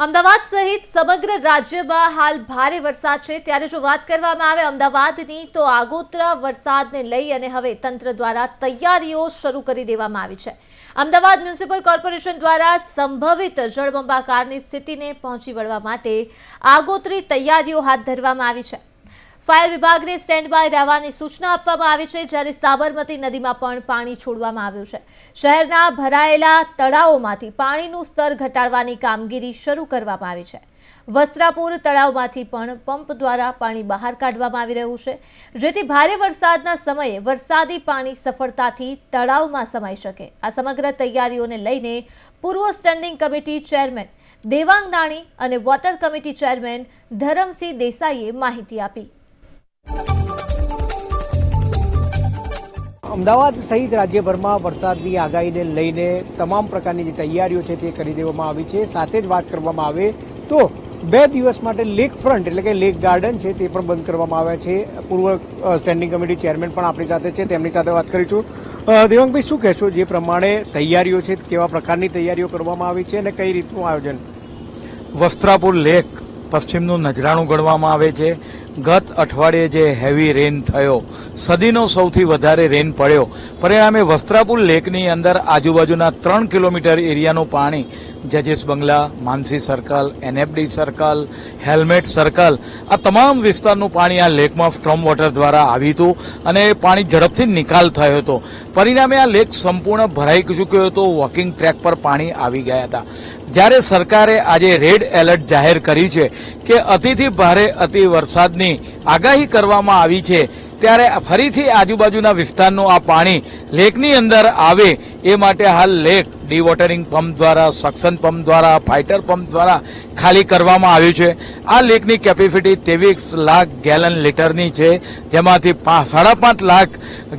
અમદાવાદ સહિત સમગ્ર રાજ્યમાં હાલ ભારે વરસાદ છે। ત્યારે જો વાત કરવામાં આવે અમદાવાદની તો આગોતરા વરસાદને લઈ અને હવે તંત્ર દ્વારા તૈયારીઓ શરૂ કરી દેવામાં આવી છે। અમદાવાદ મ્યુનિસિપલ કોર્પોરેશન દ્વારા સંભવિત જળબંબાકારની સ્થિતિને પહોંચી વળવા માટે આગોતરી તૈયારીઓ હાથ ધરવામાં આવી છે। ફાયર વિભાગને સ્ટેન્ડ બાય રહેવાની સૂચના આપવામાં આવી છે, જ્યારે સાબરમતી નદીમાં પણ પાણી છોડવામાં આવ્યું છે। શહેરના ભરાયેલા તળાવોમાંથી પાણીનું સ્તર ઘટાડવાની કામગીરી શરૂ કરવામાં આવી છે। વસ્ત્રાપુર તળાવમાંથી પણ પંપ દ્વારા પાણી બહાર કાઢવામાં આવી રહ્યું છે, જેથી ભારે વરસાદના સમયે વરસાદી પાણી સફળતાથી તળાવમાં સમાઈ શકે। આ સમગ્ર તૈયારીઓને લઈને પૂર્વ સ્ટેન્ડિંગ કમિટી ચેરમેન દેવાંગ નાણી અને વોટર કમિટી ચેરમેન ધરમસિંહ દેસાઈએ માહિતી આપી। અમદાવાદ સહિત રાજ્યભરમાં વરસાદની આગાહીને લઈને તમામ પ્રકારની જે તૈયારીઓ છે તે કરી દેવામાં આવી છે। સાથે જ વાત કરવામાં આવે તો 2 દિવસ માટે લેક ફ્રન્ટ એટલે કે લેક ગાર્ડન છે તે પણ બંધ કરવામાં આવ્યા છે। પૂર્વ સ્ટેન્ડિંગ કમિટી ચેરમેન પણ આપણી સાથે છે, તેમની સાથે વાત કરીશું। દેવાંગભાઈ, શું કહેશો, જે પ્રમાણે તૈયારીઓ છે કેવા પ્રકારની તૈયારીઓ કરવામાં આવી છે અને કઈ રીતનું આયોજન? વસ્ત્રાપુર લેક પશ્ચિમનું નજરાણું ગણવામાં આવે છે। ગત અઠવાડિયે જે હેવી રેન થયો, સદીનો સૌથી વધારે રેન પડ્યો, પરિણામે વસ્ત્રાપુર લેકની અંદર આજુબાજુના 3 કિલોમીટર એરિયાનું પાણી જજીસ બંગલા, માનસી સર્કલ, એનએફડી સર્કલ, હેલ્મેટ સર્કલ, આ તમામ વિસ્તારનું પાણી આ લેકમાં સ્ટ્રોમ વોટર દ્વારા આવ્યું હતું અને પાણી ઝડપથી નિકાલ થયો હતો। પરિણામે આ લેક સંપૂર્ણ ભરાઈ ચૂક્યો હતો, વોકિંગ ટ્રેક પર પાણી આવી ગયા હતા। જ્યારે સરકારે આજે રેડ એલર્ટ જાહેર કર્યું છે કે અતિથી ભારે અતિ વરસાદની આગાહી કરવામાં આવી છે, ત્યારે ફરીથી આજુબાજુના વિસ્તારનું આ પાણી લેકની અંદર આવે એ માટે હાલ લેક ડીવોટરિંગ પંપ દ્વારા, સક્શન પંપ દ્વારા, ફાઇટર પંપ દ્વારા ખાલી કરવામાં આવ્યું છે। આ લેકની કેપેસિટી 23 લાખ ગેલન લીટરની છે, જેમાંથી 5.5 લાખ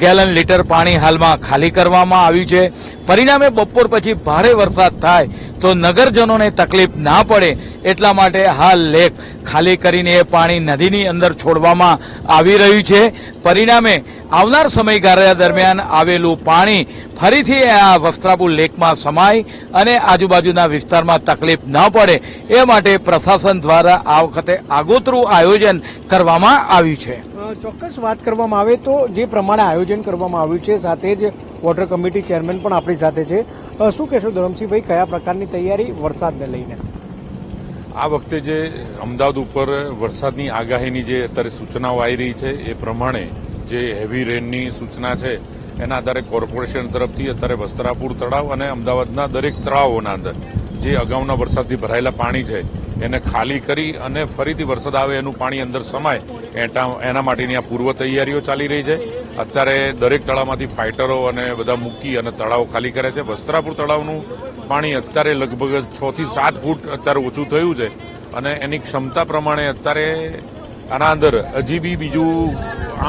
ગેલન લીટર પાણી હાલમાં ખાલી કરવામાં આવ્યું છે। પરિણામે બપોર પછી ભારે વરસાદ થાય તો નગરજનોને તકલીફ ના પડે એટલા માટે હાલ લેક ખાલી કરીને એ પાણી નદીની અંદર છોડવામાં આવી રહ્યું છે। પરિણામે આવનાર સમયગાળા દરમિયાન આવેલું પાણી ફરીથી આ વસ્ત્રાપુર લેકમાં સમાય અને આજુબાજુના વિસ્તારમાં તકલીફ ન પડે એ માટે પ્રશાસન દ્વારા આ વખતે આગોતરું આયોજન કરવામાં આવ્યું છે। ચોક્કસ વાત કરવામાં આવે તો જે પ્રમાણે આયોજન કરવામાં આવ્યું છે, સાથે જ વોટર કમિટી ચેરમેન પણ આપણી સાથે છે। શું કહેશો ધરમસિંહભાઈ, કયા પ્રકારની તૈયારી વરસાદને લઈને? આ વખતે જે અમદાવાદ ઉપર વરસાદની આગાહીની જે અત્યારે સૂચનાઓ આવી રહી છે એ પ્રમાણે જે હેવી રેનની સૂચના છે એના આધારે કોર્પોરેશન તરફથી અત્યારે વસ્ત્રાપુર તળાવ અને અમદાવાદના દરેક તળાવોના અંદર જે અગાઉના વરસાદથી ભરાયેલા પાણી છે એને ખાલી કરી અને ફરીથી વરસાદ આવે એનું પાણી અંદર સમાય એના માટેની આ પૂર્વ તૈયારીઓ ચાલી રહી છે। અત્યારે દરેક તળાવમાંથી ફાઇટરો અને બધા મૂકી અને તળાવો ખાલી કરે છે। વસ્ત્રાપુર તળાવનું પાણી અત્યારે લગભગ 6 થી 7 ફૂટ અત્યારે ઓછું થયું છે અને એની ક્ષમતા પ્રમાણે અત્યારે આના અંદર હજી બી બીજું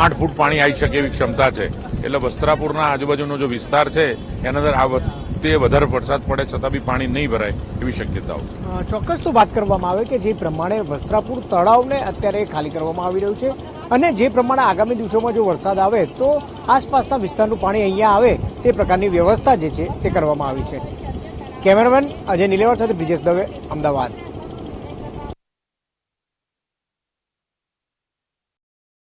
8 ફૂટ પાણી આવી શકે એવી ક્ષમતા છે। એટલે વસ્ત્રાપુરના આજુબાજુનો જો વિસ્તાર છે એના અંદર આ વખતે વધારે વરસાદ પડે છતાં બી પાણી નહીં ભરાય એવી શક્યતાઓ છે। ચોક્કસ તો વાત કરવામાં આવે કે જે પ્રમાણે વસ્ત્રાપુર તળાવને અત્યારે ખાલી કરવામાં આવી રહ્યું છે અને જે પ્રમાણે આગામી દિવસોમાં જો વરસાદ આવે તો આસપાસના વિસ્તારનું પાણી અહીંયા આવે તે પ્રકારની વ્યવસ્થા જે છે તે કરવામાં આવી છે। કેમેરામેન અજય નીલેવર સાથે બ્રિજેશ દવે, અમદાવાદ।